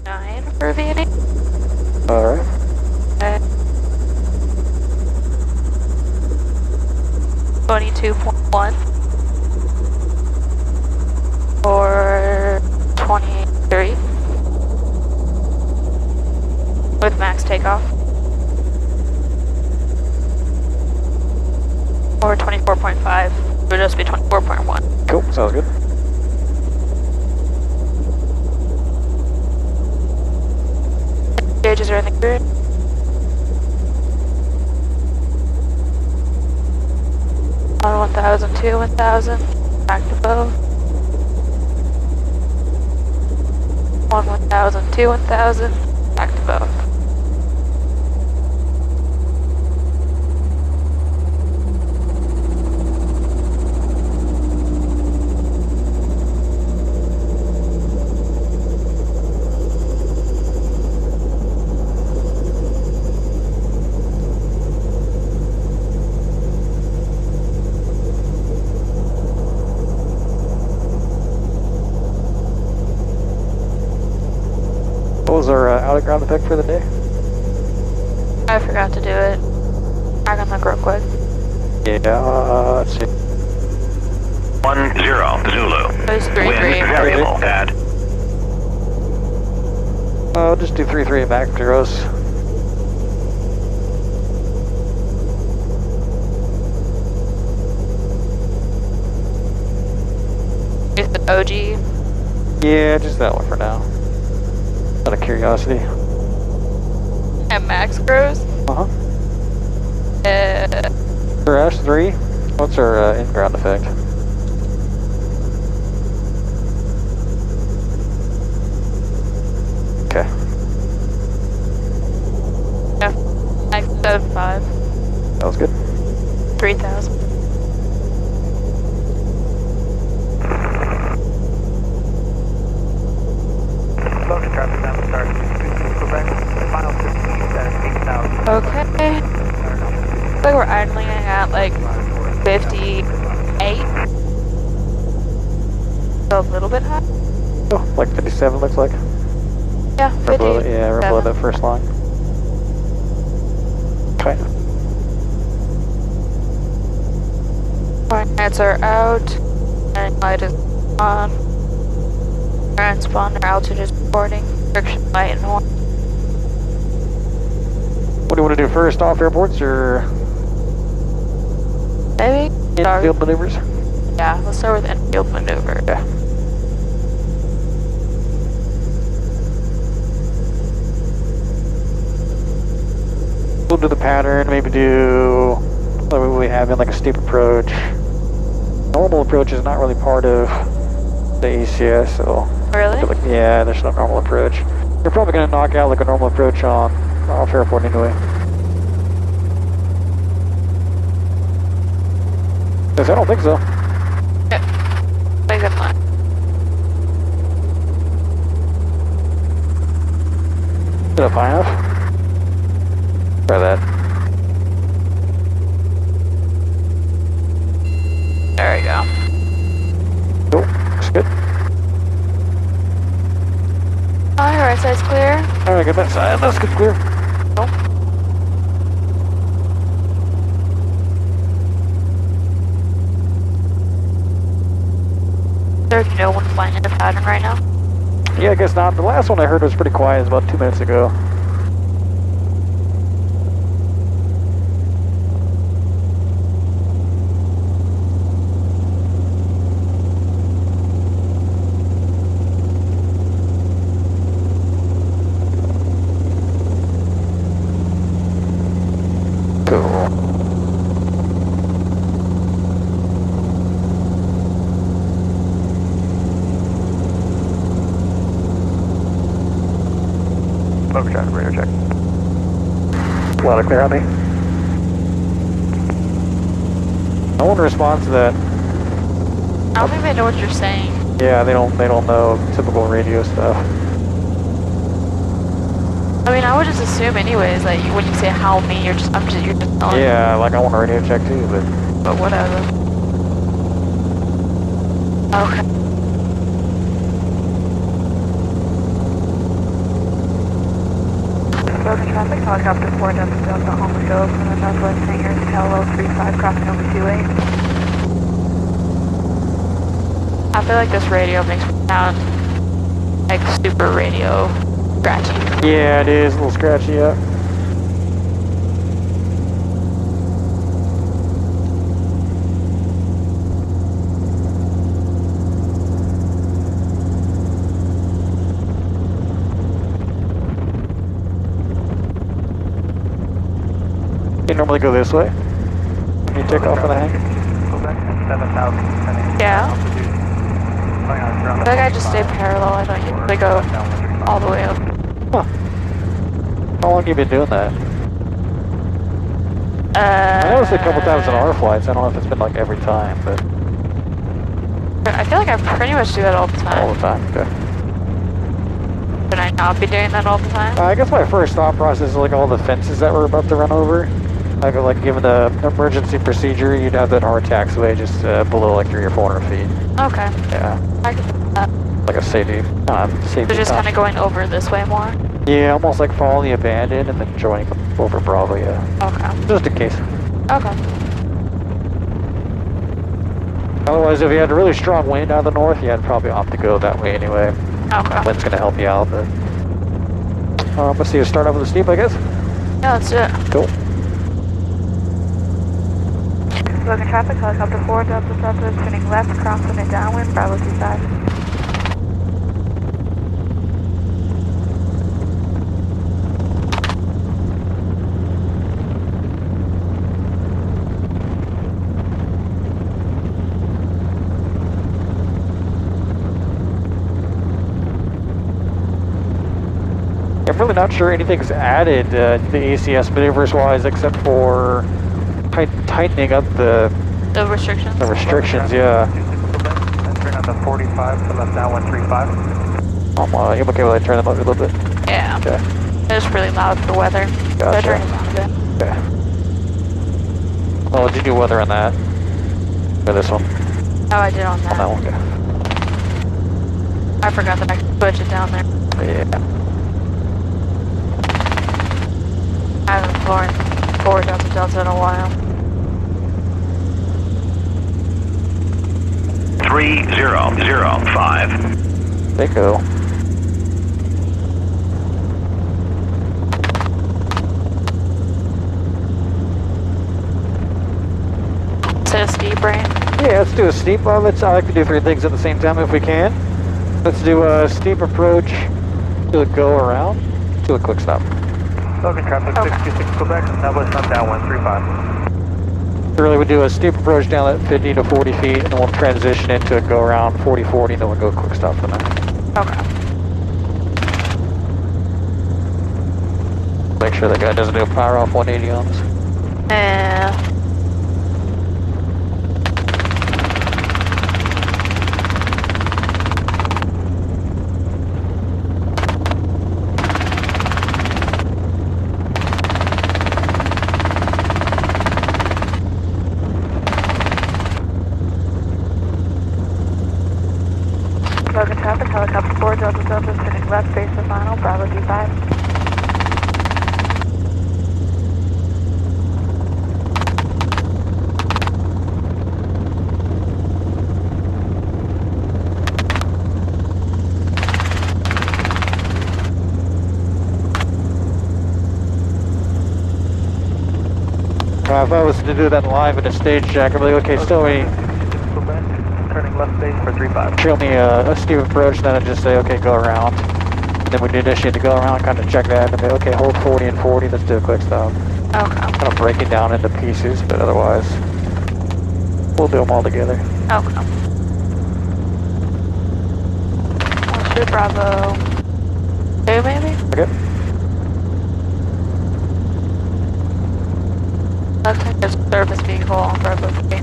9 for V&E. Alright. Okay. 22.1 or 23 with max takeoff, or 24.5 would just be 24.1. Cool, sounds good. Gauges are in the grid. On 1000 to 1000, back to both. On 1000 to 1000, back to both. What was our out of ground effect for the day? I forgot to do it. I can look real quick. Yeah, let's see. 10 Zulu. It was 3-3. Wind variable pad. I'll just do 3-3 back zeros. Is the OG? Yeah, just that one for now. Out of curiosity. And max grows? Uh-huh. For S3, what's our in-ground effect? Okay. Yeah. Max 7.5. That was good. 3,000. Okay. Looks like we're idling at like 58. So a little bit high. Oh, like 57 looks like. Yeah, 50. Yeah, we're below that first line. Okay. Coordinates are out, and light is on. Transponder altitude is reporting. Friction light and horn. What do you want to do first, off airports or Maybe? infield maneuvers? Yeah, let's start with infield maneuver. Yeah. We'll do the pattern, maybe do what we have in like a steep approach. Normal approach is not really part of the ACS, so. Really? Like, yeah, there's no normal approach. You're probably going to knock out like a normal approach on off airport anyway. Yes, I don't think so. Yeah. Very good line. Is it high enough? Try that. There we go. Cool, looks good. Alright, right side's clear. Alright, get that side, that's good, clear. Cool. There's no one flying in the pattern right now. Yeah, I guess not. The last one I heard was pretty quiet, it was about 2 minutes ago. Cool. Smoke check, radar check. A lot of clear on me. No one responds to that. I don't think they know what you're saying. Yeah, they don't know typical radio stuff. I mean, I would just assume anyways, like when you say how me, you're just telling. Yeah, like I want a radio check too, But whatever. Okay. Logan traffic, helicopter 4 Delta Homeless Hill from the northwest hangars, parallel 35 crossing over 28. I feel like this radio makes me sound like super radio scratchy. Yeah, it is a little scratchy, yeah. You normally go this way? When you take off of the hang? Yeah. I feel like I just stay parallel, I don't usually go all the way up. Huh. How long have you been doing that? I noticed it a couple times in our flights. I don't know if it's been like every time, but... I feel like I pretty much do that all the time. All the time, okay. Should I not be doing that all the time? I guess my first thought process is like all the fences that we're about to run over. Like given the emergency procedure, you'd have that hard taxiway just below like 300 or 400 feet. Okay. Yeah. I can do that. Like a safety. So just kind of going over this way more? Yeah, almost like follow the abandoned and then joining over Bravo, yeah. Okay. Just in case. Okay. Otherwise, if you had a really strong wind out of the north, you had probably opt to go that way anyway. Okay. Wind's gonna help you out, but... let's see, start off with a steep, I guess? Yeah, let's do it. Cool. Logan traffic, helicopter 4 Delta turning left, crossing it downwind, Bravo 25. I'm really not sure anything's added to the ACS maneuvers-wise except for tightening up the restrictions? The restrictions, yeah. Turn out to 45 to left now 135. You okay with I turn them up a little bit? Yeah. Okay. It's really loud for weather. Gotcha. So I turn it down a bit. Okay. Well, did you do weather on that? Or this one? Oh, I did on that. On that one, okay. I forgot that I could switch it down there. Yeah. I haven't flown 4 Delta in a while. 3005. They go. Is it a steep brain? Yeah, let's do a steep. I like to do 3 things at the same time if we can. Let's do a steep approach, do a go around, do a quick stop. Logan traffic 626 Quebec, now westbound down 135. Really, we do a steep approach down at 50 to 40 feet, and then we'll transition into a go around 40-40, then we'll go quick stop from there. Okay. Make sure that guy doesn't do a power off 180 on us. Yeah. Logan traffic, helicopter 4 Delta turning left, base of final, Bravo D5. If I was to do that live in a stage check, I'd be like, okay, still we Turning left base for 35. show me a steep approach, then I'd just say, okay, go around. And then we'd initiate to go around, kind of check that, and be okay, hold 40 and 40, let's do a quick stop. Okay. Kind of break it down into pieces, but otherwise, we'll do them all together. Okay. Let's do Bravo 2 maybe? Okay. Looks like there's a service vehicle on Bravo 3.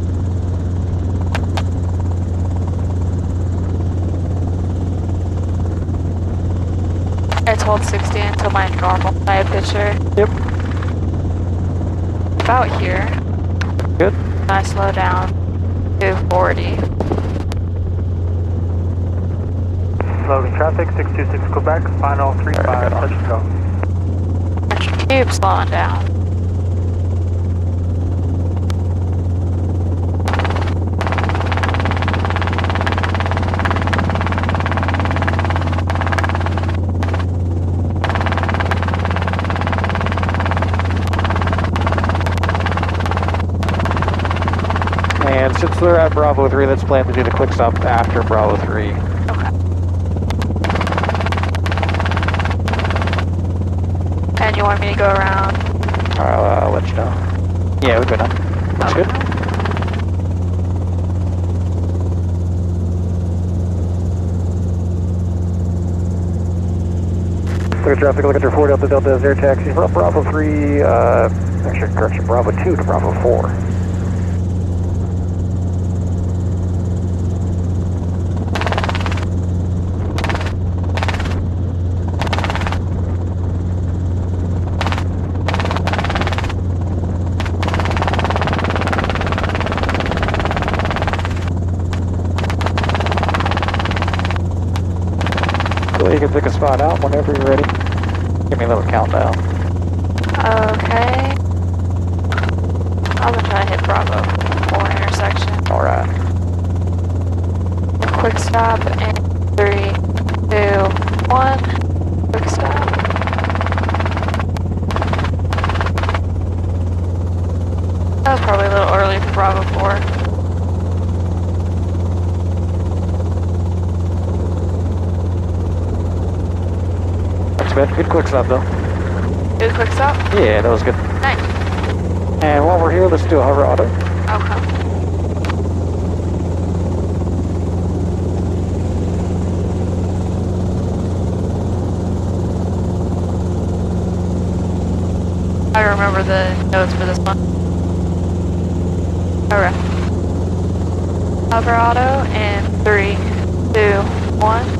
It's hold 60 until my normal flight picture. Yep. About here. Good. I slow down to 40. Logan traffic 626 Quebec, final 35, touch and go. I keep slowing down. And since they're at Bravo 3, let's plan to do the quick stop after Bravo 3. Okay. And you want me to go around? I'll let you know. Yeah, we're good now. That's Okay. good. Clear traffic, look at your 4 Delta Delta as air taxi from Bravo 3, actually, correction, Bravo 2 to Bravo 4. So you can pick a spot out whenever you're ready. Give me a little countdown. Okay. I'm gonna try to hit Bravo 4 intersection. Alright. Quick stop in 3, 2, 1. Quick stop. That was probably a little early for Bravo 4. Good quick stop though. Good quick stop? Yeah, that was good. Nice. And while we're here, let's do a hover auto. Okay. I remember the notes for this one. Alright. Hover auto in 3, 2, 1.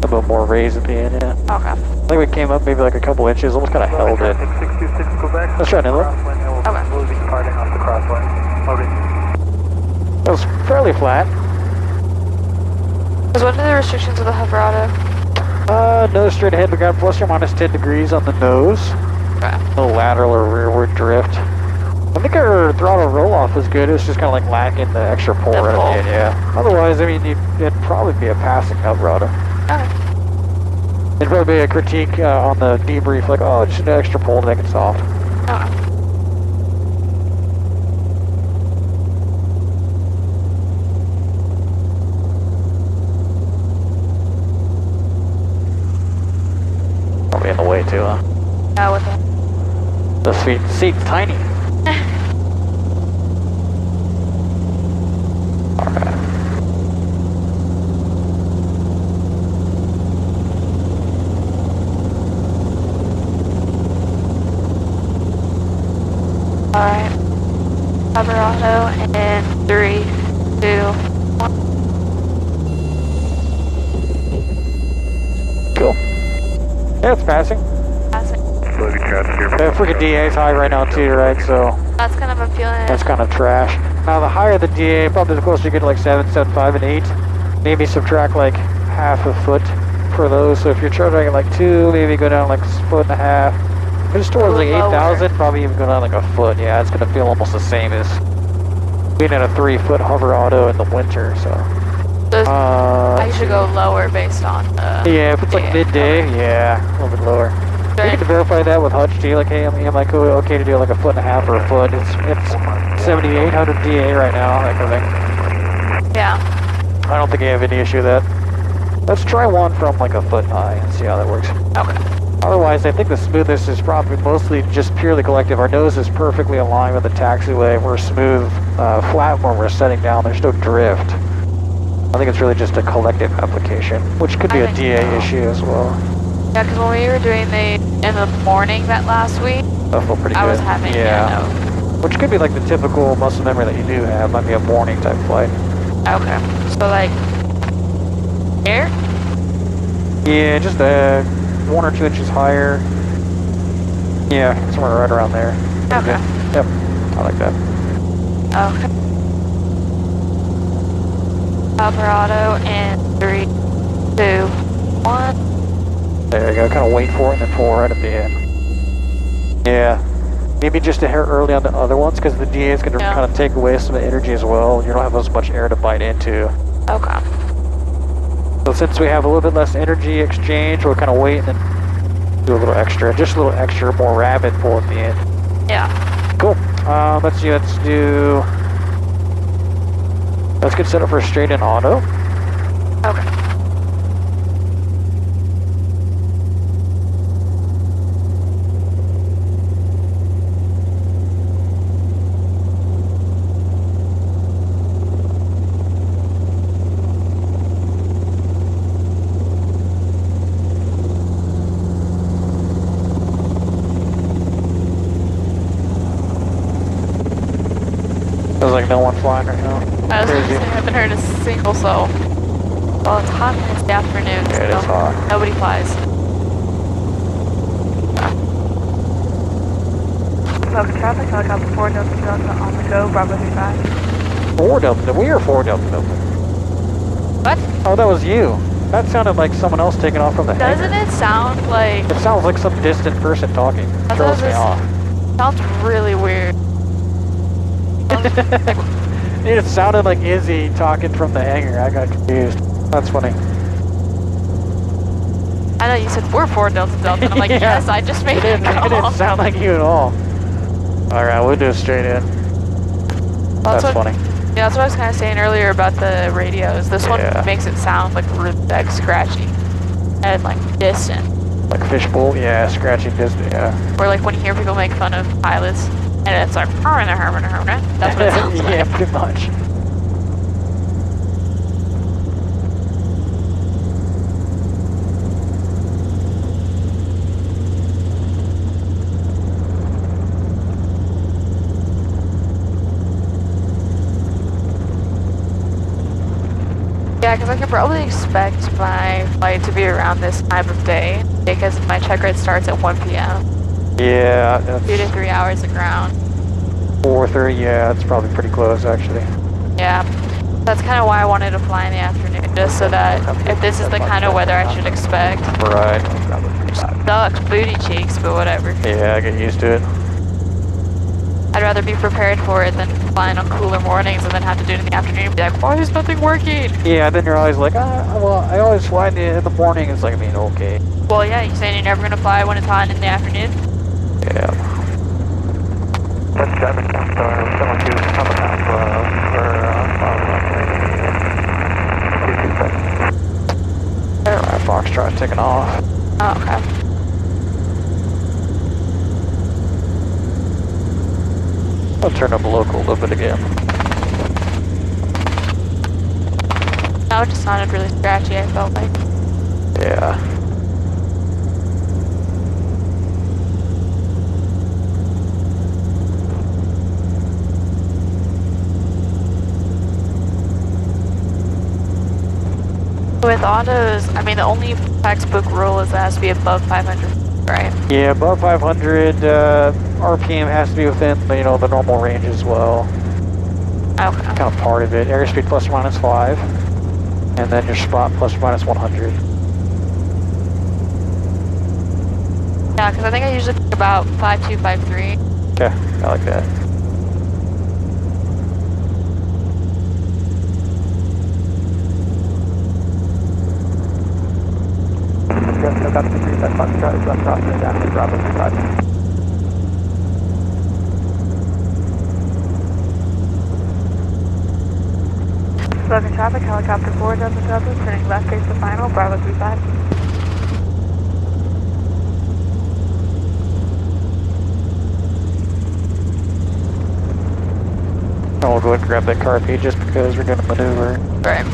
A little more raised at the end, yeah. Okay. I think we came up maybe like a couple inches, almost kind of held it. 626 Quebec. Let's try another. Okay. We'll be departing off the crossway. Over. That was fairly flat. Because what are the restrictions of the hover auto? Nose straight ahead, we got plus or minus 10 degrees on the nose. Okay. No lateral or rearward drift. I think our throttle roll-off was good, it was just kind of like lacking the extra pull The right pull. at the end, yeah. Otherwise, I mean, it'd probably be a passing hover auto. Okay. It'd probably be a critique on the debrief, like, oh, just an extra pull to make it soft. Okay. Probably in the way too, huh? Yeah, with it. The seat's tiny. Alright. Alright. Hover auto in 3, 2, 1. Cool. Yeah, it's passing. Passing. The freaking DA is high right now too, right? So That's kind of a feeling. that's kind of trash. Now the higher the DA, probably the closer you get to like 7, 7.5, and 8. Maybe subtract like half a foot for those. So if you're charging at like 2, maybe go down like a foot and a half. If it's towards like 8,000, probably even go down like a foot. Yeah, it's gonna feel almost the same as being in a 3-foot hover auto in the winter. So I should go lower based on yeah, if it's like midday, yeah, a little bit lower. You can verify that with Hutch too, like, hey, am I okay to do like a foot and a half or a foot? It's 7,800 DA right now, that kind of thing. Yeah. I don't think I have any issue with that. Let's try one from like a foot high and see how that works. Okay. Otherwise, I think the smoothness is probably mostly just purely collective. Our nose is perfectly aligned with the taxiway. We're smooth, flat when we're setting down. There's no drift. I think it's really just a collective application, which could be a DA issue as well. Yeah, because when we were doing in the morning that last week, That felt pretty good. I was having, yeah. Which could be like the typical muscle memory that you do have. Might be a morning type flight. Okay. So like, air? Yeah, just 1 or 2 inches higher. Yeah, somewhere right around there. Okay. Yep, I like that. Okay. Hover auto in 3, 2, 1. There you go, kind of wait for it and then pull right at the end. Yeah, maybe just a hair early on the other ones because the DA is going to kind of take away some of the energy as well. You don't have as much air to bite into. Okay. So since we have a little bit less energy exchange, we'll kind of wait and then do a little extra, just a little extra, more rapid pull at the end. Yeah. Cool. Let's get set up for a straight in auto. Okay. There's like no one flying right now. I haven't heard a single soul. Well, it's hot and it's the afternoon, Yeah, it is hot. Nobody flies. Local traffic, helicopter 4 Delta Delta on the go, Bravo 35. 4 Delta, we are 4 Delta Delta. What? Oh, that was you. That sounded like someone else taking off from the hangar. Doesn't it sound like... It sounds like some distant person talking. It throws me off. Sounds really weird. It sounded like Izzy talking from the hangar. I got confused. That's funny. I know you said we're 4 Delta Delta, and I'm like, Yeah. yes, I just made It didn't sound like you at all. Alright, we'll do it straight in. That's funny. Yeah, that's what I was kind of saying earlier about the radios. This one makes it sound like really like scratchy and like distant. Like fishbowl? Yeah, scratchy distant, yeah. Or like when you hear people make fun of pilots, and it's like, that's what it sounds like. Yeah, pretty much. Yeah, because I could probably expect my flight to be around this time of day, because my checkride starts at 1 p.m. Yeah. 2 to 3 hours of ground. 4:30, yeah, it's probably pretty close actually. Yeah, that's kind of why I wanted to fly in the afternoon, just so that if this is the kind of weather I should expect. Right. Sucks, booty cheeks, but whatever. Yeah, I get used to it. I'd rather be prepared for it than flying on cooler mornings and then have to do it in the afternoon and be like, why is nothing working? Yeah, then you're always like, well, I always fly in the morning. It's like, I mean, okay. Well, yeah, you saying you're never going to fly when it's hot in the afternoon? Yeah. That's traffic, someone who's coming out for Alright, Foxtrot taking off. Oh, okay. I'll turn up local a little bit again. Now it just sounded really scratchy, I felt like. Yeah. With autos, I mean, the only textbook rule is it has to be above 500, right? Yeah, above 500, RPM has to be within, the normal range as well. Okay. Kind of part of it. Airspeed plus or minus 5. And then your spot plus or minus 100. Yeah, because I think I usually pick about 5.2, 5.3. Okay, I like that. Local traffic, helicopter 4 Delta Delta, turning left face to final, Bravo 35. And we'll go ahead and grab that car P just because we're going to maneuver. Right.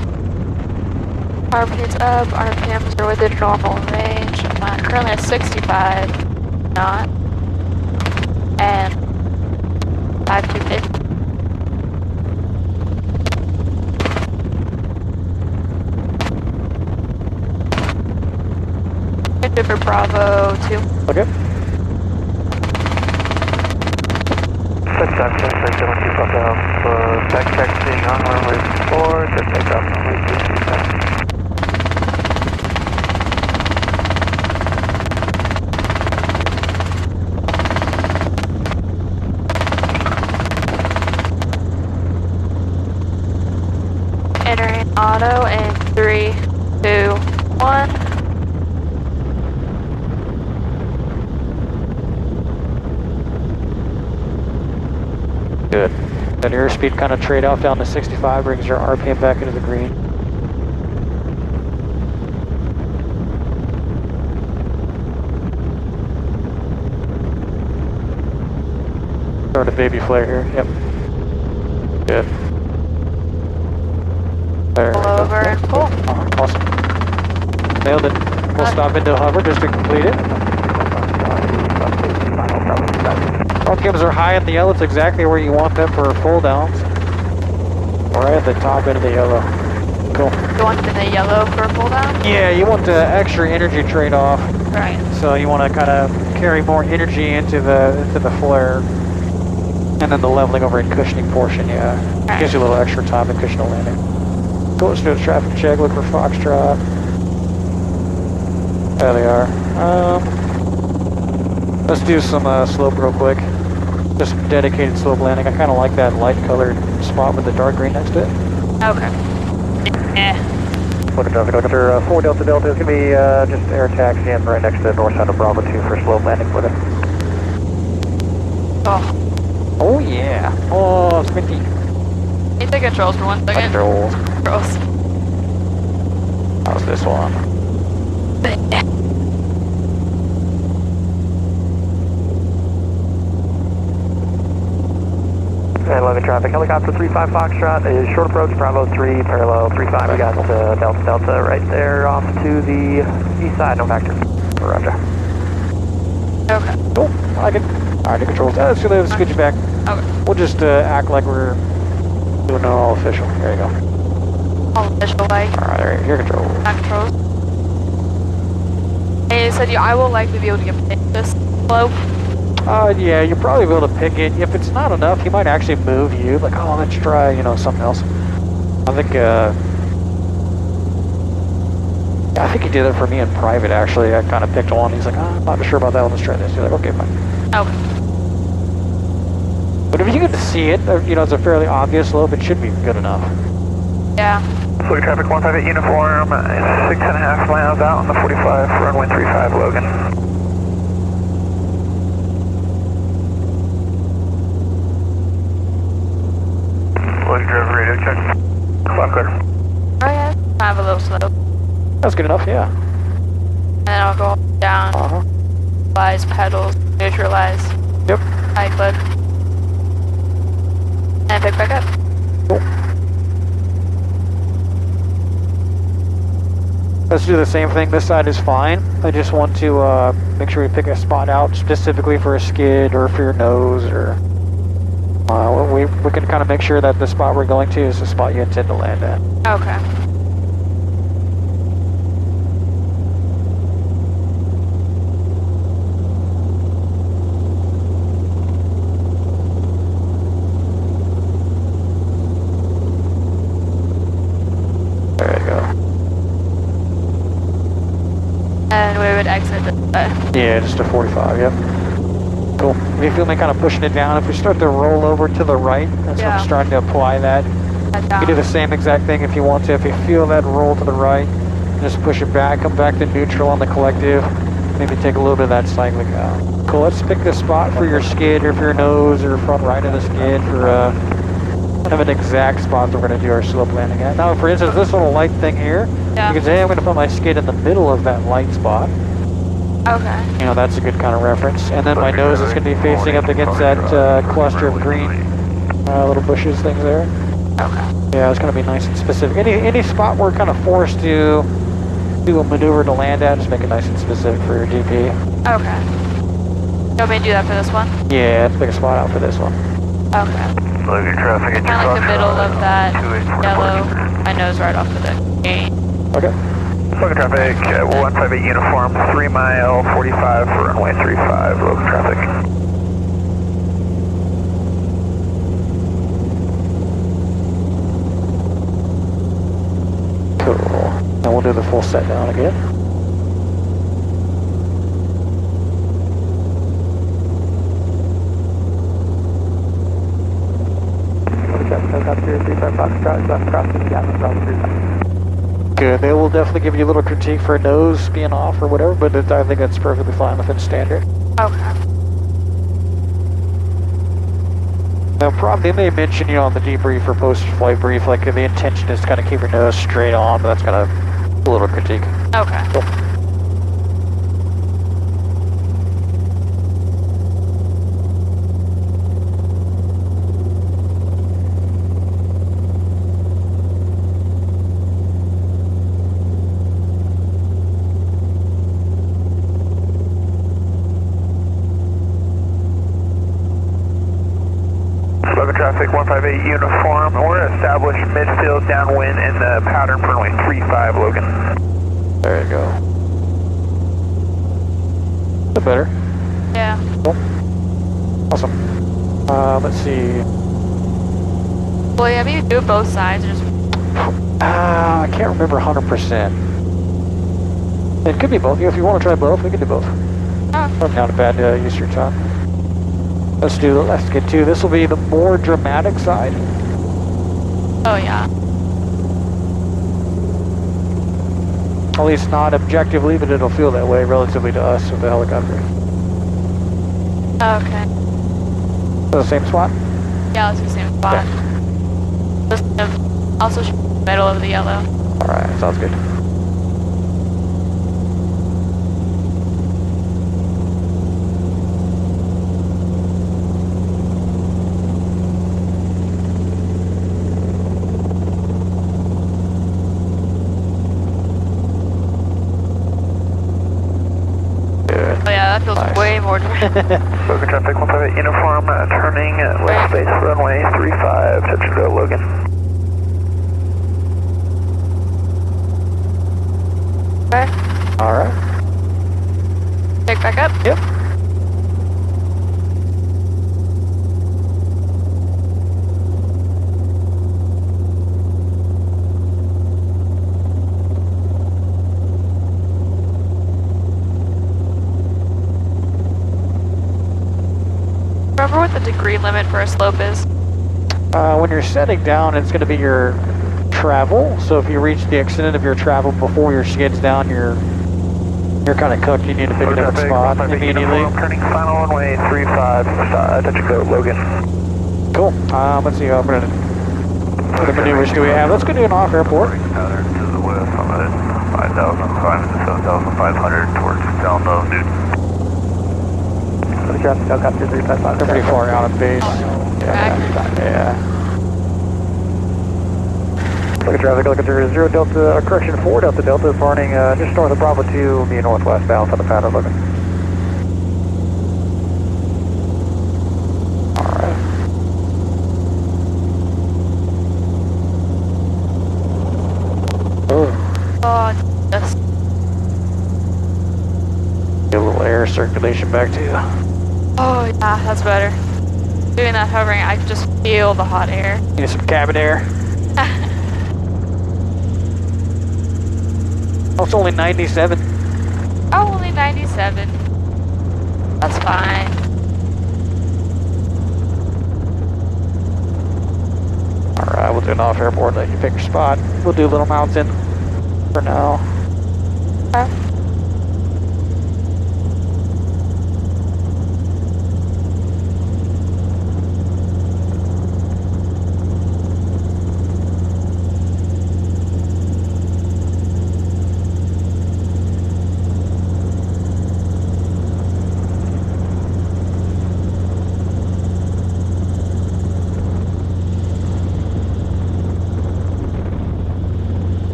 RPM's up, RPMs are within normal range. I'm currently at 65 knot. And 5.250. For Bravo 2. Okay. Set time, 772 from down for back taxiing on runway 4, to take off runway 2. 1. Good. That airspeed kind of trade-off down to 65 brings your RPM back into the green. Start a baby flare here. Yep. Good. There. Pull over and pull. Awesome. Nailed it. We'll stop into hover just to complete it. RPMs are high at the yellow. It's exactly where you want them for full downs. Right at the top end of the yellow. Cool. You want it in the yellow for a pull down? Yeah, you want the extra energy trade-off. Right. So you want to kind of carry more energy into the flare. And then the leveling over and cushioning portion, yeah. Right. Gives you a little extra time to cushion the landing. Cool, let's do a traffic check, look for Foxtrot. There they are. Let's do some slope real quick. Just dedicated slope landing. I kind of like that light colored spot with the dark green next to it. Okay. Yeah. Look at traffic, Dr. 4 Delta Delta is going to be just air taxiing right next to the north side of Bravo 2 for slope landing with it. Oh. Oh yeah. Oh, squinty. Can you take controls for 1 second? Controls. Controls. How's this one? And 11 traffic, helicopter 35 Foxtrot is short approach, Bravo 3, parallel 35. We got Delta Delta right there off to the east side, no factor. Roger. Okay. Cool, I like it. Alright, the controls. Let's get you back. Okay. We'll just act like we're doing it all official. There you go. All official like. Alright, there your controls. Not controls. And you said I will likely be able to get this slope. Yeah, you'll probably be able to pick it. If it's not enough, he might actually move you. Like, oh, let's try, something else. I think he did it for me in private, actually. I kind of picked one. He's like, oh, I'm not sure about that one. Let's try this. You're like, okay, fine. Okay. But if you get to see it, it's a fairly obvious slope, it should be good enough. Yeah. Fleet traffic 158 uniform, 6.5 miles out on the 45, runway 35 Logan. Logan driver radio check. Clock clear. Oh yeah. I have a little slope. That's good enough, yeah. And then I'll go down. Neutralize pedals. Neutralize. Yep. High click. And pick back up. Cool. Let's do the same thing. This side is fine. I just want to make sure we pick a spot out specifically for a skid or for your nose, or we can kind of make sure that the spot we're going to is the spot you intend to land at. Okay. There you go. And we would exit this way. Yeah, just a 45, yep. Cool. If you feel me kind of pushing it down, if we start to roll over to the right, that's when I'm starting to apply that. You can do the same exact thing if you want to. If you feel that roll to the right, just push it back, come back to neutral on the collective, maybe take a little bit of that cyclic out. Cool, let's pick the spot for your skid or for your nose or front right of the skid for kind of an exact spot that we're going to do our slope landing at. Now, for instance, this little light thing here, you can say, hey, I'm going to put my skid in the middle of that light spot. Okay. That's a good kind of reference. And then my nose is going to be facing up against that cluster of green little bushes things there. Okay. Yeah, it's going to be nice and specific. Any spot we're kind of forced to do a maneuver to land at, just make it nice and specific for your GP. Okay. You want me to do that for this one? Yeah, let's pick a spot out for this one. Okay. Logan traffic at Kind of like the middle of that yellow. My nose right off of the gate. Okay. Logan traffic, 158 uniform, 3 mile, 45 for runway 35, Logan traffic. Cool. And we'll do the full set down again. Helicopter 35 Foxtrot, left crossing the gap, Bravo 35. Good. They will definitely give you a little critique for a nose being off or whatever, but I think that's perfectly fine within standard. Okay. Now, probably they may mention you on the debrief or post-flight brief, like the intention is to kind of keep your nose straight on, but that's kind of a little critique. Okay. Cool. Traffic 158 uniform. We're established midfield downwind in the pattern for runway 35 Logan. There you go. Is that better? Yeah. Cool. Awesome. Let's see. Well, yeah, maybe do both sides or just... I can't remember 100%. It could be both. If you want to try both, we can do both. Oh. I'm not a bad use of your time. Let's get to, this will be the more dramatic side. Oh, yeah. At least not objectively, but it'll feel that way relatively to us with the helicopter. Okay. The same spot? Yeah, let's do the same spot. Okay. Just also shoot the middle of the yellow. Alright, sounds good. Oh, yeah, that feels Nice. way more dramatic. Logan traffic 158 uniform, turning west base runway 35, touch and go Logan. Okay. Alright. Pick back up. Yep. Remember what the degree limit for a slope is? When you're setting down, it's going to be your travel. So if you reach the extent of your travel before your skid's down, you're kind of cooked. You need to pick a different spot immediately. Turning final runway 35, touch and go Logan. Cool. Let's see how what maneuvers do we have. Let's go do an off airport. Pattern to the west on the 5,500 to 7,500 towards Delta Newton. Helicopter 355. They're pretty far out of base. Yeah. Look at traffic, look at 0 Delta, correction 4 Delta Delta is running just north of Bravo 2, be northwest bound on the pattern looking. Alright. Oh, Oh, yes. get a little air circulation back to you. Oh, yeah, that's better. Doing that hovering, I can just feel the hot air. Need some cabin air. Oh, it's only 97. Oh, only 97. That's fine. Alright, we'll do an off airport, let you pick your spot. We'll do Little Mountain for now. Okay.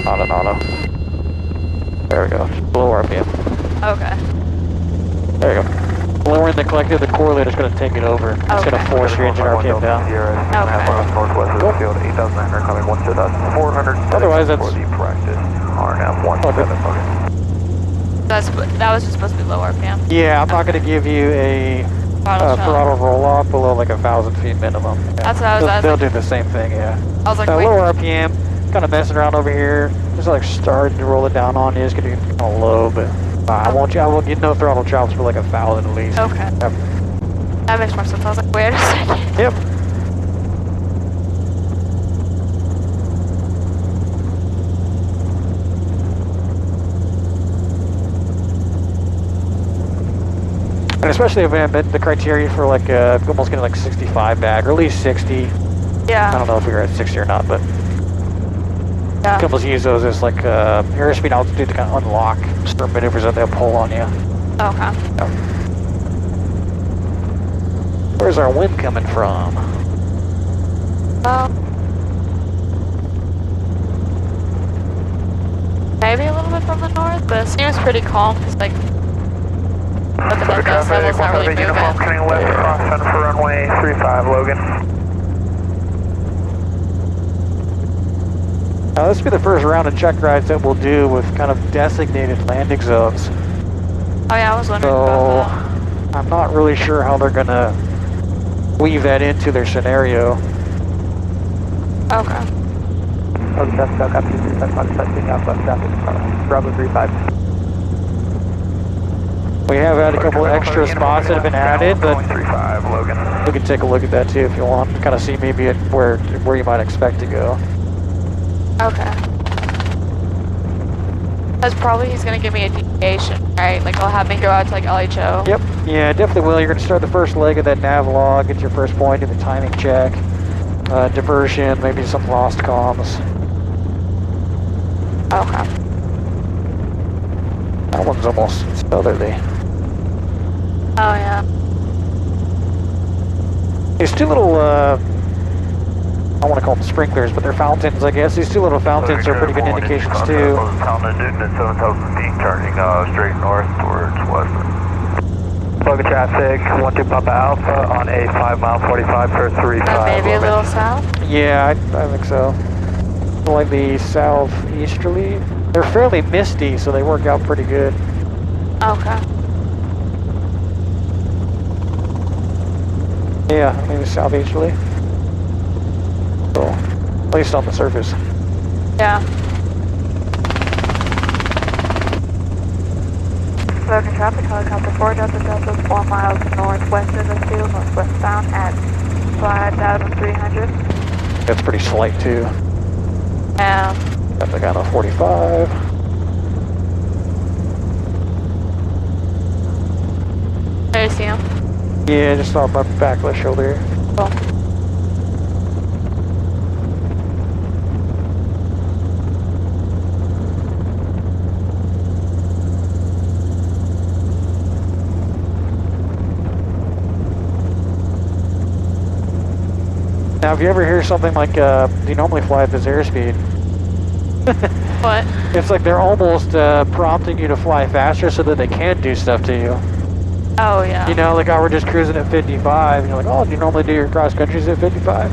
Not an auto. There we go. Below RPM. Okay. There you go. Lowering the collective, the correlator's going to take it over. It's going to force your engine RPM down. Northwest of the field, 8,900 coming 1,400. Otherwise, that's... For the practice, RNAV 17. That was just supposed to be low RPM. Yeah, I'm not going to give you a Throttle roll off below like 1,000 feet minimum. Yeah. That's what I was They'll do the same thing, yeah. I was like, wait. Lower RPM, kind of messing around over here. Just like starting to roll it down on you. It's gonna be kind of low, but I won't get no throttle drops for like 1,000 at least. Okay. Yep. That makes more sense. I was like, wait a second. Yep. And especially if I met the criteria for like almost getting like 65 back, or at least 60. Yeah. I don't know if we were at 60 or not, but Yeah. couples use those as like airspeed altitude to kind of unlock certain maneuvers that they'll pull on you. Okay. Yeah. Where's our wind coming from? Maybe a little bit from the north, but it seems pretty calm. It's like, look at that dust level's not really moving. Turning left across center for runway 35, Logan. Now this will be the first round of check rides that we'll do with kind of designated landing zones. Oh yeah, I was wondering So about that. I'm not really sure how they're gonna weave that into their scenario. Okay. Bravo 35. We have had a couple extra spots that have been added, but 35, Logan. we can take a look at that too if you want. Kind of see maybe where you might expect to go. Okay. That's probably he's gonna give me a deviation, right? Like I'll have me go out to like LHO. Yep. Yeah, definitely will. You're going to start the first leg of that nav log, get your first point, do the timing check, diversion, maybe some lost comms. Okay. That one's almost southerly. Oh yeah. These two little, I don't want to call them sprinklers, but they're fountains, I guess. These two little fountains are pretty good indications too. Fountain Newton at 7,000 feet, turning straight north towards western. Logan traffic, 12 Papa Alpha on a 5 mile 45 for 35. Maybe a little south? Yeah, I think so. Like the southeasterly. They're fairly misty, so they work out pretty good. Okay. Yeah, maybe southeasterly. So, at least on the surface. Yeah. Logan traffic, helicopter 4 Delta Delta 4 miles northwest of the field, northwestbound at 5,300. That's pretty slight too. Yeah. Got the guy on a 45. There you see him. Yeah, just off my back left shoulder. Cool. Now, if you ever hear something like, do you normally fly at this airspeed? What? It's like they're almost prompting you to fly faster so that they can do stuff to you. Oh yeah. You know, like, oh, we're just cruising at 55. And you're like, oh, do you normally do your cross countries at 55?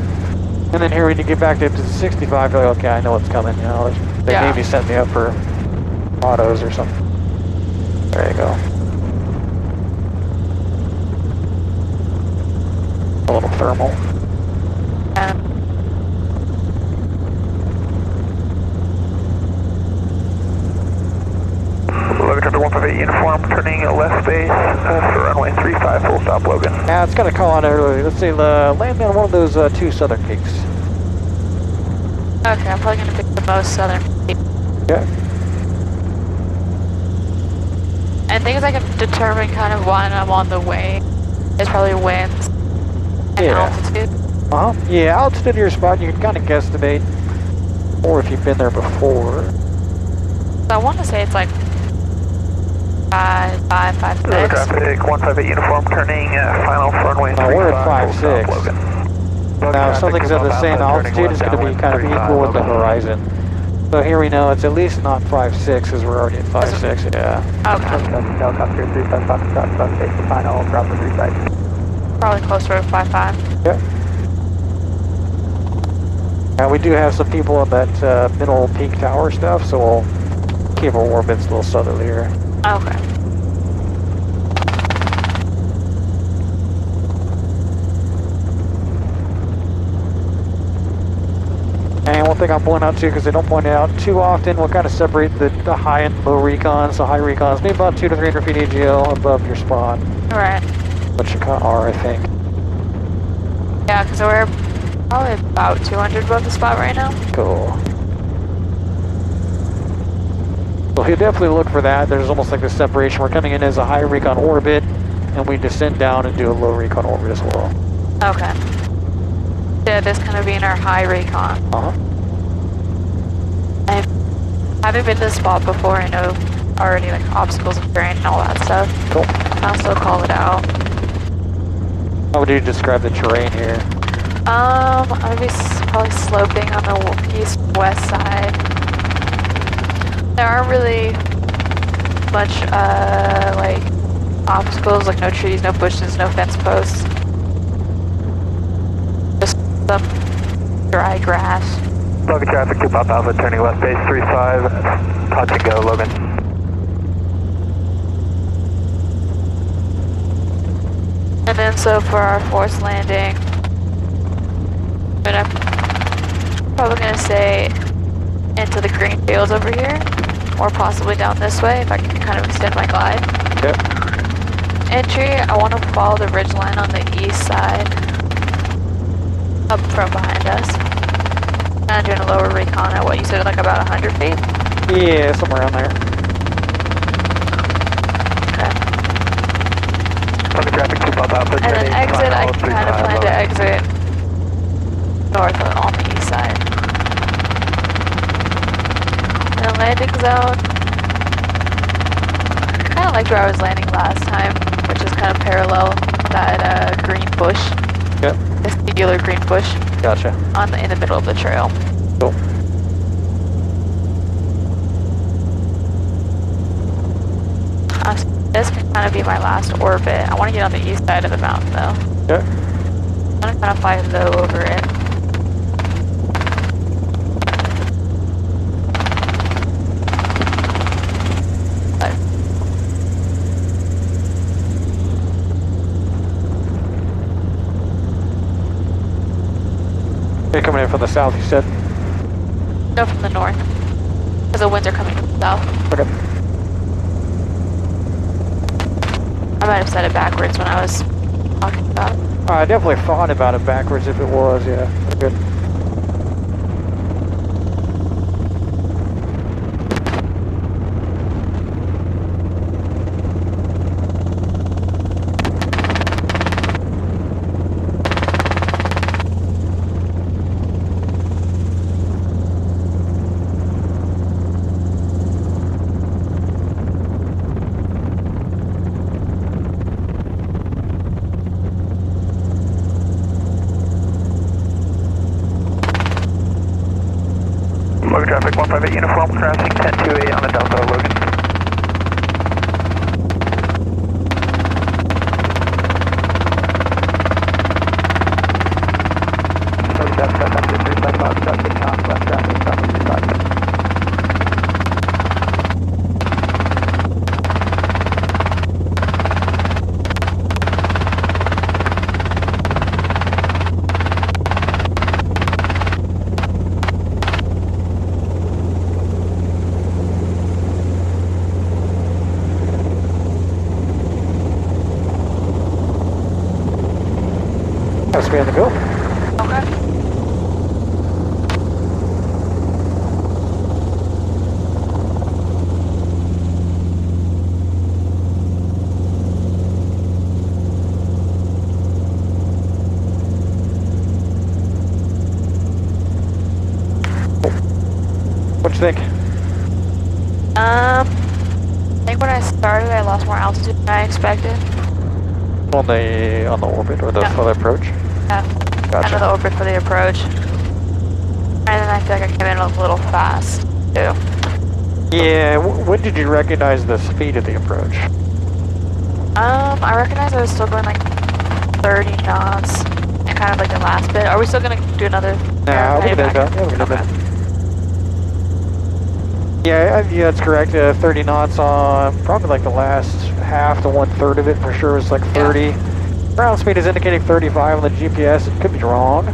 And then here when you get back to 65, you're like, okay, I know what's coming. You know, they Yeah. maybe set me up for autos or something. There you go. A little thermal. Yeah. Logan traffic 158 uniform, turning left base for runway 35, full stop, Logan. Yeah, it's gonna call on early. Let's say land on one of those two southern peaks. Okay, I'm probably gonna pick the most southern. Yeah. And things I can determine kind of when I'm on the way is probably winds and altitude. Yeah, altitude of your spot, you can kind of guesstimate, or if you've been there before. So I want to say it's like 5, 6. Traffic 158 uniform, turning final for runway 35, we're at full stop, 5'6". Logan. Now, if something's at the same altitude, it's going to be kind of equal with the horizon. So here we know it's at least not 5'6", because we're already at 5'6", yeah. Okay. Helicopter 35 Foxtrot, sun base to final, Bravo 35. Probably closer to 5'5". Yep. And we do have some people on that middle peak tower stuff, so we'll keep our orbits a little southerly here. Okay. thing I'll point out too, because they don't point it out too often. We'll kind of separate the high and low recons. So high recons, maybe about 200 to 300 feet AGL above your spot. Alright. Which you kind of are, I think. Yeah, because we're probably about 200 above the spot right now. Cool. Well, he'll definitely look for that. There's almost like this separation. We're coming in as a high recon orbit, and we descend down and do a low recon orbit as well. Okay. Yeah, this kind of being our high recon. I haven't been to this spot before. I know already like obstacles and terrain and all that stuff. Cool. I'll still call it out. How would you describe the terrain here? I'm gonna be probably sloping on the east-west side. There aren't really much like obstacles, like no trees, no bushes, no fence posts. Just some dry grass. Logan traffic, 2 Pop Alpha, turning west base 35, touch and go, Logan. And then so for our forced landing, I'm probably gonna say into the green fields over here, or possibly down this way if I can kind of extend my glide. Yep. Entry, I want to follow the ridge line on the east side, up from behind us. Kind of doing a lower recon at what you said, like about 100 feet? Yeah, somewhere around there. Okay. Logan traffic, 2 Pop Alpha, And then exit, I kind of plan to exit north on the east side. And the landing zone, kind of liked where I was landing last time, which is kind of parallel that green bush. Yep. This singular green bush. Gotcha. In the middle of the trail. Cool. This can kind of be my last orbit. I want to get on the east side of the mountain though. Okay. I'm going to kind of fly low over it. You're coming in from the south, you said? No, from the north. Because the winds are coming from the south. Okay. I might have said it backwards when I was talking about it. I definitely thought about it backwards if it was, yeah. That's good. Logan traffic, 158 uniform, crashing 1028 on the Delta, Logan. That's me on the go. Okay. What you think? I think when I started, I lost more altitude than I expected. On the orbit or the Yeah. for the approach? Yeah. Gotcha. Kind of the orbit for the approach. And then I feel like I came in a little fast, too. Yeah, when did you recognize the speed of the approach? I recognize I was still going like 30 knots and kind of like the last bit. Are we still going to do another? Nah, we can do that. Yeah, we can do that. Yeah, that's correct. 30 knots on probably like the last half to 1/3 of it for sure. It's like 30. Ground speed is indicating 35 on the GPS. It could be wrong.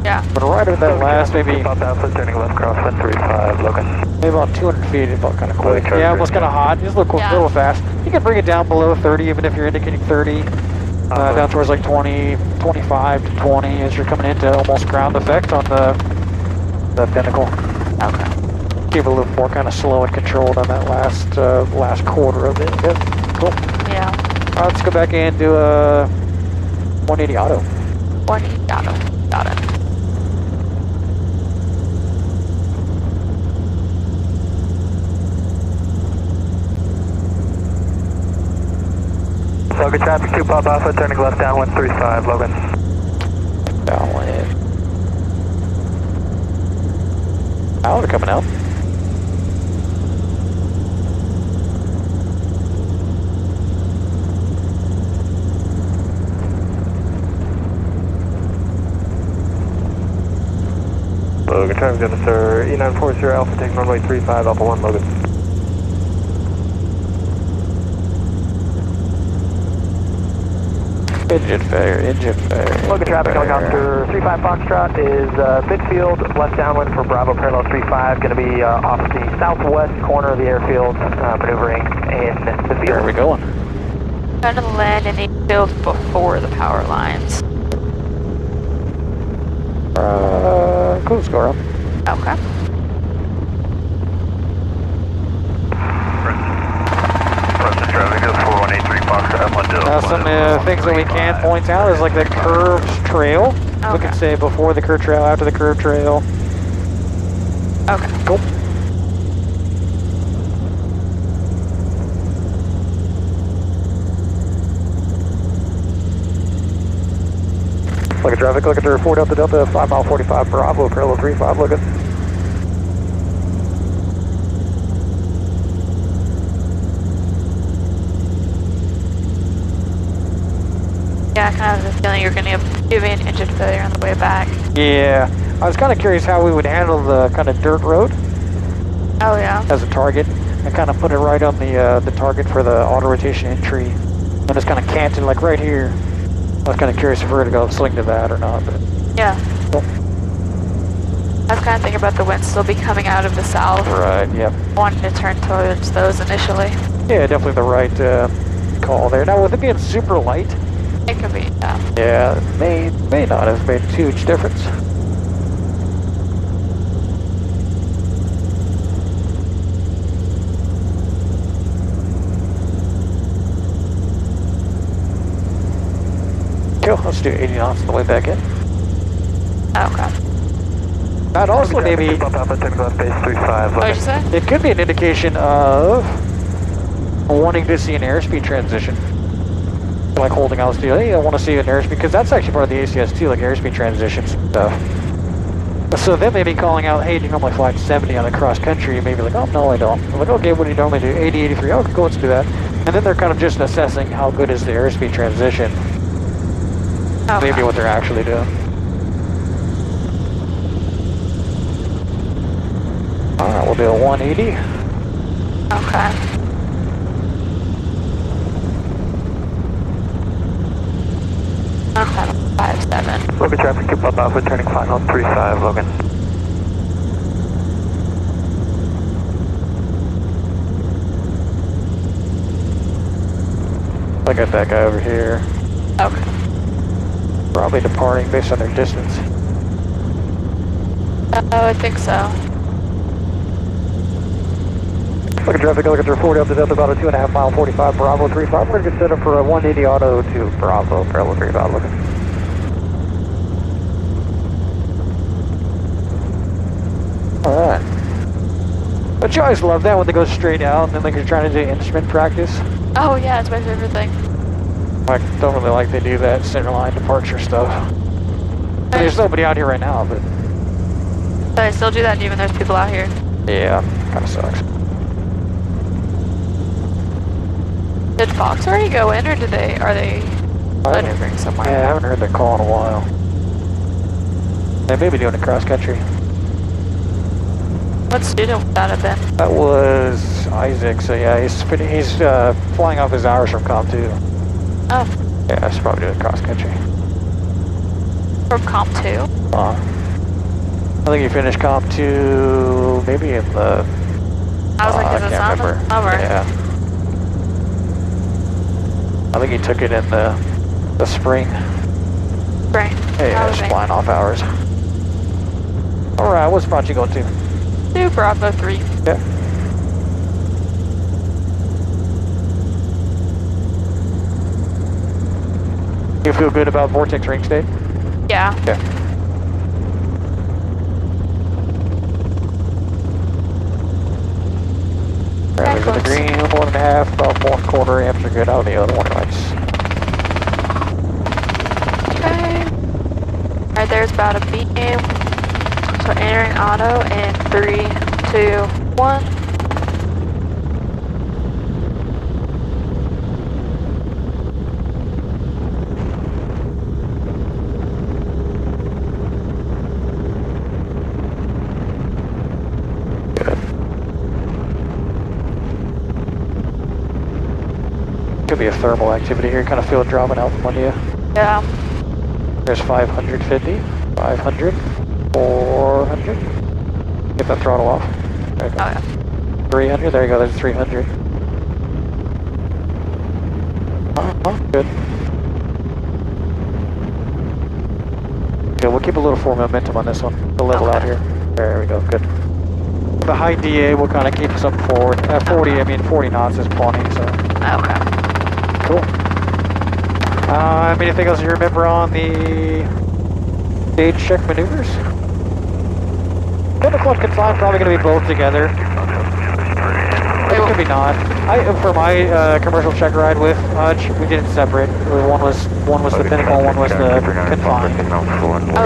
Yeah. But right at that last, maybe Pop Alpha, turning left, crosswind 35, Logan. maybe about 200 feet, it felt kind of quick. Okay, Yeah, almost kind of hot, just a little fast. You can bring it down below 30, even if you're indicating 30. Down towards like 20, 25 to 20 as you're coming into almost ground effect on the pinnacle. Okay. Keep it a little more kind of slow and controlled on that last quarter of it. Good. Cool. Yeah. All right, let's go back and do a 180 auto. 180 auto. Got it. Logan traffic 2 Pop Alpha, turning left downwind 35, Logan. Downwind. Out or coming out? Logan traffic gunner, sir. E940 Alpha, taking runway 35, Alpha 1, Logan. Engine failure. Logan traffic helicopter 35 Foxtrot is midfield, left downwind for Bravo parallel 35, going to be off the southwest corner of the airfield, maneuvering in midfield. Where are we going? Trying to land in the field before the power lines. Cool score up. Okay. Now some things that we can point out is like the curved trail. Okay. We can say before the curved trail, after the curved trail. Okay. Cool. Look at traffic, look at your 4 Delta 5 mile 45 Bravo, parallel 35, look at. Yeah, I kind of have a feeling you're going to give me an engine failure on the way back. Yeah, I was kind of curious how we would handle the kind of dirt road Oh, yeah. as a target and kind of put it right on the target for the auto rotation entry. And it's kind of canted like right here. I was kind of curious if we were to go sling to that or not. But Yeah. cool. I was kind of thinking about the wind still be coming out of the south. Right, yep. Wanting to turn towards those initially. Yeah, definitely the right call there. Now, with it being super light, It could be, yeah. yeah, it may not have made a huge difference. Cool, let's do 80 knots on the way back in. Okay. That also maybe, Pop Alpha, turning left base 35, What did you Logan. say? it could be an indication of wanting to see an airspeed transition. Like holding altitude, hey, I want to see an airspeed, because that's actually part of the ACS too, like airspeed transitions and stuff. So then maybe calling out, hey, do you normally fly at 70 on a cross country? Maybe like, oh, no, I don't. I'm like, okay, what do you normally do? 80, 83, okay, cool, let's do that. And then they're kind of just assessing how good is the airspeed transition. Okay. Maybe what they're actually doing. Alright, we'll do a 180. Okay. Okay, 5-7. Logan traffic 2 Pop Alpha, turning final 35, Logan. I got that guy over here. Okay. Probably departing based on their distance. Oh, I think so. Look at traffic, look at their 4 Delta about a 2.5 mile 45 Bravo 35. We're going to get set up for a 180 auto to Bravo, parallel 35, looking. Alright. But you always love that when they go straight out and then like you're trying to do instrument practice. Oh, yeah, it's my favorite thing. I don't really like they do that center line departure stuff. And there's nobody out here right now, but But I still do that even there's people out here. yeah, kind of sucks. Did Fox already go in, or are they maneuvering somewhere? Yeah, I haven't heard their call in a while. They may be doing it cross country. What student would that have been? That was Isaac, so yeah, he's flying off his hours from Com 2. Oh, Yeah, he's probably doing cross country. From Comp 2. I think you finished Comp 2 maybe in the... I was like, I does it can't sound remember. summer? Yeah. I think he took it in the spring. Spring. Hey, it's flying off hours. Alright, what spot you going to? To Bravo 3. Yeah. You feel good about Vortex ring state? Yeah. Yeah. Drivers in the green, 1.5, about 1/4 amps are good out of the other warning lights. Okay. Alright, there's about a beam. So entering auto in 3, 2, 1. Could be a thermal activity here, kind of feel it dropping out from under you. Yeah. There's 550, 500, 400. Get that throttle off. There you go. Oh, yeah. 300, there you go, there's 300. Good. Good, we'll keep a little forward momentum on this one. The level out here. There we go, good. The high DA will kind of keep us up forward. At 40, I mean 40 knots is plenty, so. Okay. Cool. Anything else you remember on the stage check maneuvers? 10 o'clock and 5 probably going to be both together. It could be not. For my commercial check ride with Hutch, we did it separate. One was the Pinnacle, one was the Confined. Oh,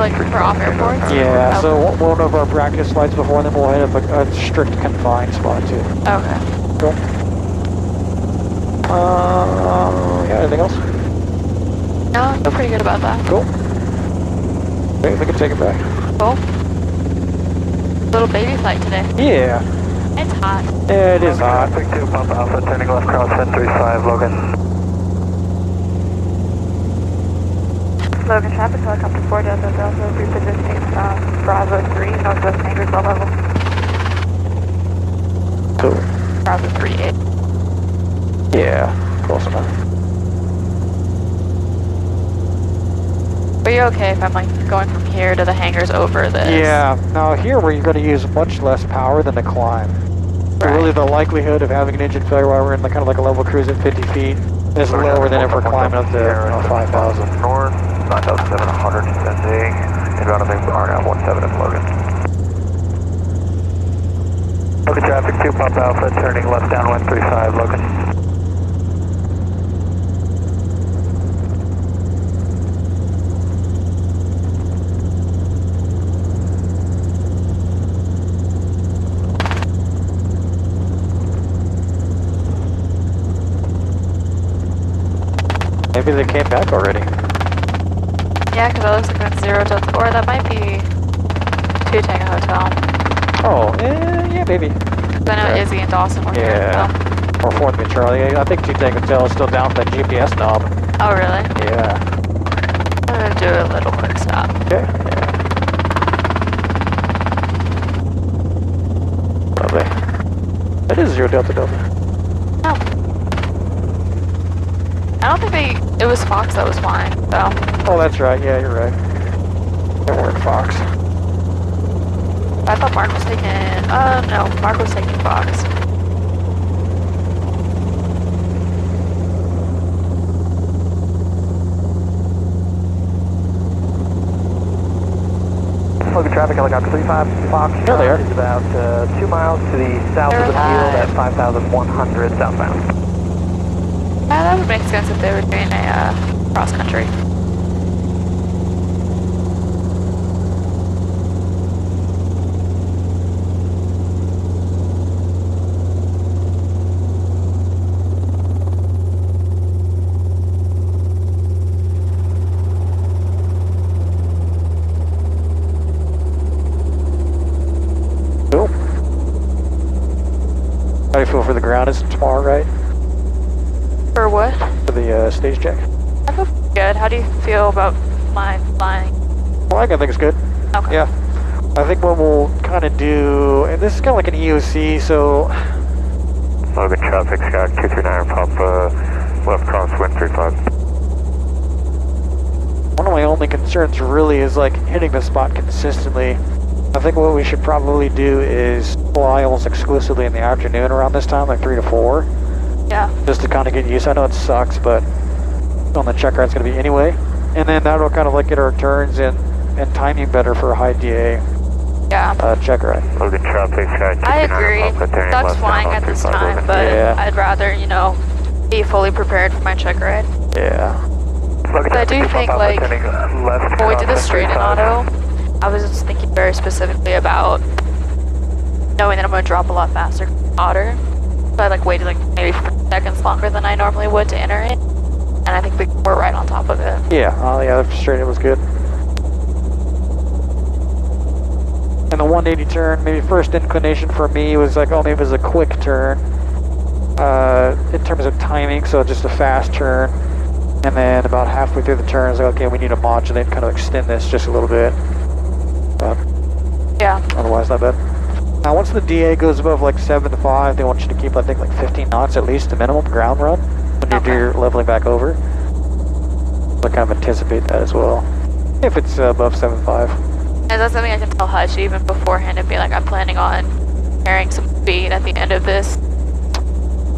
like for off airports? Yeah, so one of our practice flights before, and then we'll hit up a strict Confined spot too. Okay. Cool. Yeah, anything else? No, I feel pretty good about that. Cool. Okay, we can take it back. Cool. Little baby flight today. Yeah. It's hot. Yeah, it is hot. Traffic 2, Papa Alpha, turning left, crosswind 35, Logan. Logan, traffic helicopter 4 Delta Delta, repositioning from Bravo 3, northwest hangars, low level. Cool. Bravo 3-8. Yeah, close enough. Are you okay if I'm like going from here to the hangars over this? Yeah, now here where you're going to use much less power than the climb. So Right. really the likelihood of having an engine failure while we're in the kind of like a level cruise at 50 feet is lower than if we're climbing up to 5,000. North, 9,700, descending, inbound of RNAV 17 in Logan. Okay, traffic 2, Papa Alpha, turning left downwind 35, Logan. Maybe they came back already. Yeah, because it looks like that's 0 Delta, or that might be 2 Tango Hotel. Oh, yeah, maybe. I know Izzy and Dawson were here. Yeah. Or 4th Mid Charlie. I think 2 Tango Hotel is still down with that GPS knob. Oh, really? Yeah. I'm going to do a little quick stop. Okay. Lovely. That is 0 Delta Delta. Oh. I don't think it was Fox that was flying, so. Oh, that's right. Yeah, you're right. They weren't Fox. I thought Mark was taking, no, Mark was taking Fox. Logan traffic, helicopter 35, Fox. There they are. Is about 2 miles to the south of the field at 5,100 southbound. Yeah, that would make sense if they were doing a cross country. Cool. How do you feel for the ground? Is tomorrow, right? For what? For the stage check? I feel good. How do you feel about my flying? Flag, I think it's good. Okay. Yeah. I think what we'll kind of do, and this is kind of like an EOC, so... Logan traffic, Scott 239, Papa, left crosswind 35. One of my only concerns really is like hitting the spot consistently. I think what we should probably do is fly almost exclusively in the afternoon around this time, like 3 to 4. Yeah. Just to kind of get used. I know it sucks, but on the check ride's going to be anyway. And then that'll kind of like get our turns and timing better for a high DA Yeah. check ride. Logan traffic, Scott 239, I agree. Papa, turning Sucks left flying down at this 35 time, Logan. but Yeah. I'd rather, you know, be fully prepared for my check ride. Yeah. Logan But I do traffic, think, Papa, like, turning left when we did the crosswind straight-in 35. auto, I was just thinking very specifically about knowing that I'm going to drop a lot faster otter. So I like waited like maybe 4 seconds longer than I normally would to enter it. And I think we're right on top of it. Yeah, yeah, the straight in was good. And the 180 turn, maybe first inclination for me was like, oh, maybe it was a quick turn in terms of timing, so just a fast turn. And then about halfway through the turn, I was like, okay, we need to modulate, kind of extend this just a little bit. But Yeah. otherwise, not bad. Now, once the DA goes above like 7.5, they want you to keep, I think, like 15 knots at least, the minimum ground run when you do Okay. your leveling back over. So kind of anticipate that as well, if it's above 7.5. Is that something I can tell Hutch even beforehand and be like, I'm planning on carrying some speed at the end of this?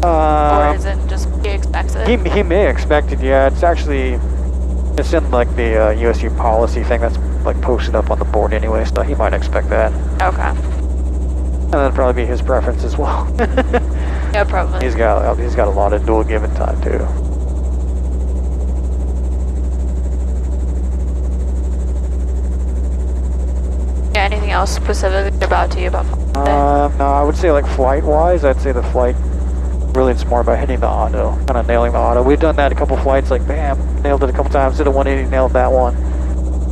Or is it just he expects it? He may expect it, yeah. It's actually, it's in like the USU policy thing that's like posted up on the board anyway, so he might expect that. Okay. And that'd probably be his preference as well. Yeah, probably. He's got a lot of dual given time too. Yeah, anything else specifically about to you about today? No, I would say like flight-wise, I'd say the flight, really it's more about hitting the auto, kind of nailing the auto. We've done that a couple flights, like bam, nailed it a couple times, did a 180, nailed that one.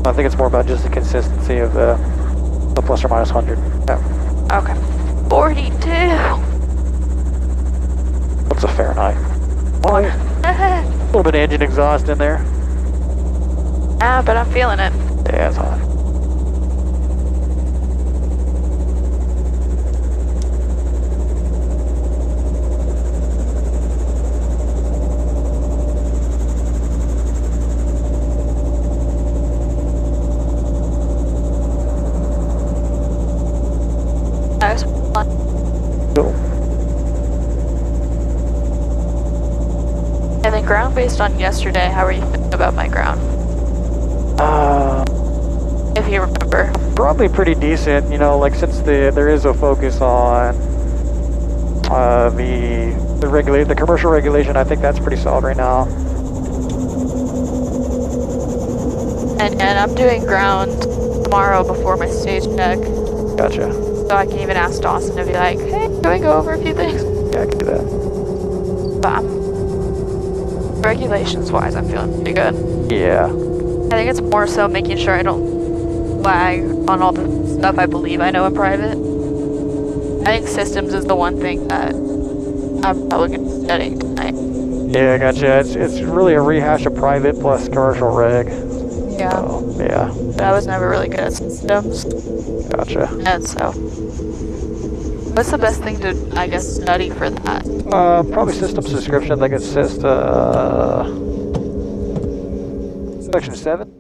I think it's more about just the consistency of the plus or minus 100. Yeah. Okay. 42. What's a Fahrenheit? Oh, yeah. A little bit of engine exhaust in there. Ah, but I'm feeling it. Yeah, it's hot. Nice. Cool. And then ground based on yesterday, how are you feeling about my ground? If you remember. Probably pretty decent, you know, like since there is a focus on the commercial regulation, I think that's pretty solid right now. And I'm doing ground tomorrow before my stage check. Gotcha. So I can even ask Dawson to be like, hey, can we go over a few things? Yeah, I can do that. But regulations wise, I'm feeling pretty good. Yeah. I think it's more so making sure I don't lag on all the stuff I believe I know in private. I think systems is the one thing that I'm probably going to be studying tonight. Yeah, gotcha. It's really a rehash of private plus commercial reg. Yeah. So, yeah. But I was never really good at systems. Gotcha. And so, what's the best thing to, I guess, study for that? Probably systems description, like it says, section 7.